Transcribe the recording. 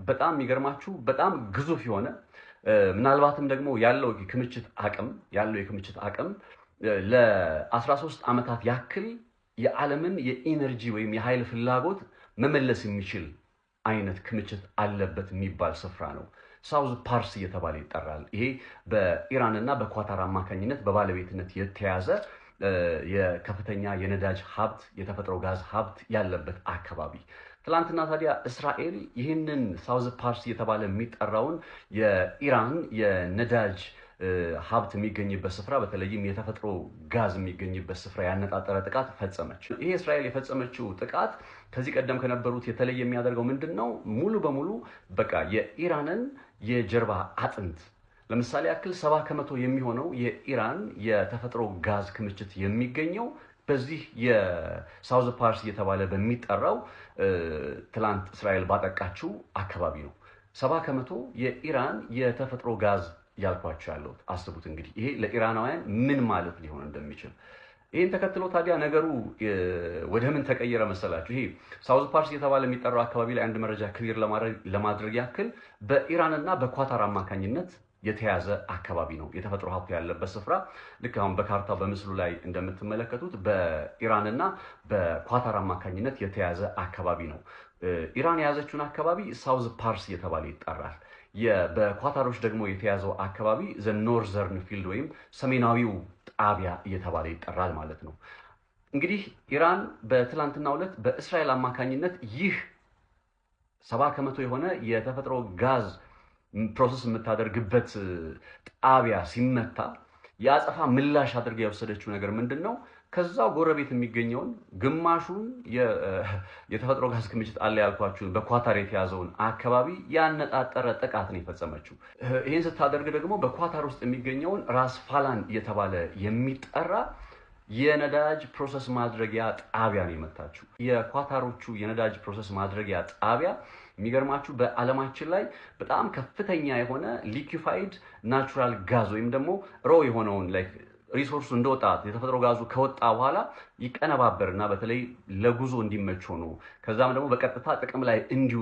በጣም የሚገርማችሁ በጣም ግዙፍ የሆነ ምናልባትም ደግሞ ያለው የክምችት አቅም ለ13 ዓመታት ያክል የዓለምን የኢነርጂ ወይም የኃይል ፍላጎት መመለስ የሚችል አይነት ክምችት አለበት የሚባል ስፍራ ነው። ሳውዝ ፓርስ እየተባለ ይጠራል። ይሄ በኢራን እና በኳታር አማካኝነት በባለቤትነት የተያዘ የከፍተኛ የነዳጅ ሀብት የተፈጥሮ ጋዝ ሀብት ያለበት አካባቢ። ትላንትና ታዲያ እስራኤል ይህንን ሳውዝ ፓርስ እየተባለ የሚጠራውን የኢራን የነዳጅ ሀብት የሚገኝበት ስፍራ በተለይም የተፈጥሮ ጋዝ የሚገኝበት ስፍራ ያነጣጠረ ጥቃት ፈጸመች። ይሄ እስራኤል የፈጸመችው ጥቃት ከዚህ ቀደም ከነበሩት የተለየ የሚያደርገው ምንድነው? ሙሉ በሙሉ በቃ የኢራንን የጀርባ አጥንት ለምሳሌ ያክል 70% የሚሆነው የኢራን የተፈጥሮ ጋዝ ክምችት የሚገኘው በዚህ የሳውዝ ፓርስ እየተባለ በሚጠራው ትላንት እስራኤል ባጠቃችው አካባቢ ነው። 70% የኢራን የተፈጥሮ ጋዝ ያልኳቸው ያለው አስቡት እንግዲህ ይሄ ለኢራናውያን ምን ማለት ሊሆን እንደሚችል። ይሄን ተከትሎ ታዲያ ነገሩ ወደ ምን ተቀየረ መሰላችሁ? ይሄ ሳውዝ ፓርስ እየተባለ የሚጠራው አካባቢ ላይ አንድ መረጃ ክሊር ለማድረግ ያክል በኢራንና በኳታር አማካኝነት የተያዘ አካባቢ ነው። የተፈጥሮ ሀብት ያለበት ስፍራ ልክ አሁን በካርታው በምስሉ ላይ እንደምትመለከቱት በኢራንና በኳታር አማካኝነት የተያዘ አካባቢ ነው። ኢራን የያዘችውን አካባቢ ሳውዝ ፓርስ እየተባለ ይጠራል። በኳታሮች ደግሞ የተያዘው አካባቢ ዘ ኖርዘርን ፊልድ ወይም ሰሜናዊው ጣቢያ እየተባለ ይጠራል ማለት ነው። እንግዲህ ኢራን በትላንትናው ዕለት በእስራኤል አማካኝነት ይህ 70% የሆነ የተፈጥሮ ጋዝ ፕሮሰስ የምታደርግበት ጣቢያ ሲመታ የአጸፋ ምላሽ አድርጋ የወሰደችው ነገር ምንድነው? ከዛው ጎረቤት የሚገኘውን ግማሹን የተፈጥሮ ጋዝ ክምችት አለ ያልኳችሁን በኳታር የተያዘውን አካባቢ ያነጣጠረ ጥቃት ነው የፈጸመችው። ይህን ስታደርግ ደግሞ በኳታር ውስጥ የሚገኘውን ራስ ፋላን እየተባለ የሚጠራ የነዳጅ ፕሮሰስ ማድረጊያ ጣቢያ ነው የመታችው። የኳታሮቹ የነዳጅ ፕሮሰስ ማድረጊያ ጣቢያ የሚገርማችሁ በዓለማችን ላይ በጣም ከፍተኛ የሆነ ሊኩፋይድ ናቹራል ጋዝ ወይም ደግሞ ሮ የሆነውን ሪሶርሱ እንደወጣ የተፈጥሮ ጋዙ ከወጣ በኋላ ይቀነባበርና በተለይ ለጉዞ እንዲመች ሆኖ ከዛም ደግሞ በቀጥታ ጥቅም ላይ እንዲውሉ